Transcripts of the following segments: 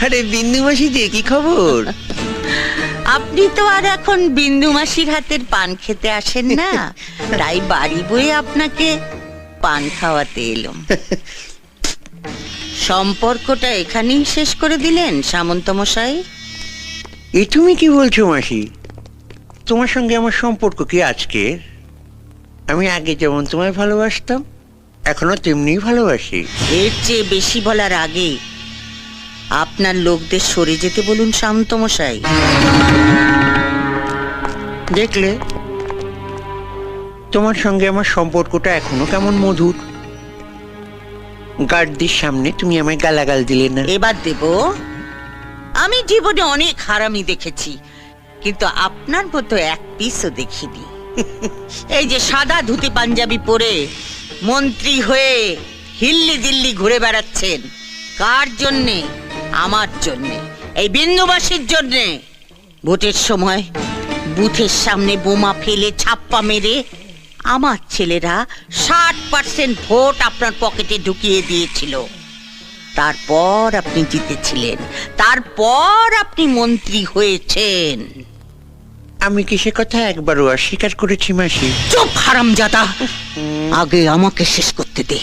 আরে বিন্দু মাসি যে কি খবর? আপনি তো আর এখন বিন্দু মাসির হাতের পান খেতে আসেন না, তাই বাড়ি বয়ে আপনাকে পান খাওয়াতে এলাম। সম্পর্কটা এখানেই শেষ করে দিলেন সামন্ত মশাই? এ তুমি কি বলছো মাসি? তোমার সঙ্গে আমার সম্পর্ক কি আজকের? আমি আগে যেমন তোমায় ভালোবাসতাম এখনো তেমনি ভালোবাসি। এর চেয়ে বেশি বলার আগে আপনার লোকদের সরে যেতে বলুন সামন্ত মশাই। দেখলে তোমার সঙ্গে আমার সম্পর্কটা এখনো কেমন মধুর। গার্ডদের সামনে তুমি আমায় গালাগাল দিলে না। এবার দেব। আমি জীবনে অনেক হারামি দেখেছি, কিন্তু আপনার মতো এক পিসও দেখিনি। এই যে সাদা ধুতি পাঞ্জাবি পরে মন্ত্রী হয়ে হিল্লি দিল্লি ঘুরে বেড়াচ্ছেন, কার জন্যে? আমার জন্যে, এই বিন্দুবাসীর জন্যে। ভোটের সময় বুথের সামনে বোমা ফেলে ছাপ্পা মেরে আমার ছেলেরা 60% ভোট আপনার পকেটে ঢুকিয়ে দিয়েছিল। তারপর আপনি জিতেছিলেন, তারপর আপনি মন্ত্রী হয়েছেন। আমি কি সে কথা একবারও অস্বীকার করেছি মাসি? চুপ হারামজাদা, আগে আমাকে শেষ করতে দে।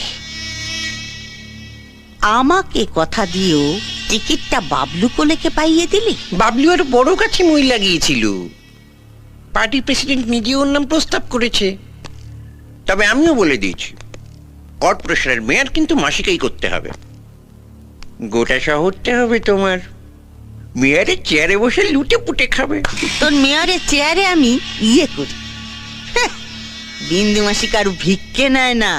আমাকে কথা দিয়েও টিকিটটা বাবলু কোলেকে পাইয়ে দিলি। বাবলু আর বড় কাছে মই লাগিয়েছিল। পার্টি প্রেসিডেন্ট নিজে ওর নাম প্রস্তাব করেছে। তবে আমিও বলে দিয়েছি, কর্পোরেশনের মেয়র কিন্তু মাসিকেই করতে হবে। গোটা শহরটা হবে তোমার। মেয়রের চেয়ারে বসে লুটে পুটে খাবে। তোর মেয়রের চেয়ারে আমি ইয়ে করি। বিন্দু মাসি কারু ভিক্ষে নেয় না।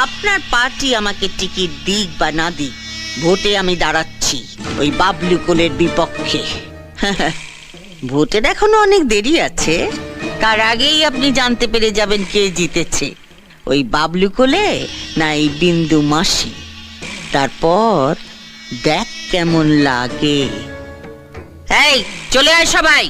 আপনার পার্টি আমাকে টিকিট দিক বা না দিক, ভোটে আমি দাঁড়াচ্ছি ওই বাবলু কোলের বিপক্ষে। ভোটের এখনো অনেক দেরি আছে, তার আগেই আপনি জানতে পেরে যাবেন কে জিতেছে, ওই বাবলু কোলে না এই বিন্দু মাসি। তারপর দেখ কেমন লাগে। এই চলে আয় সবাই।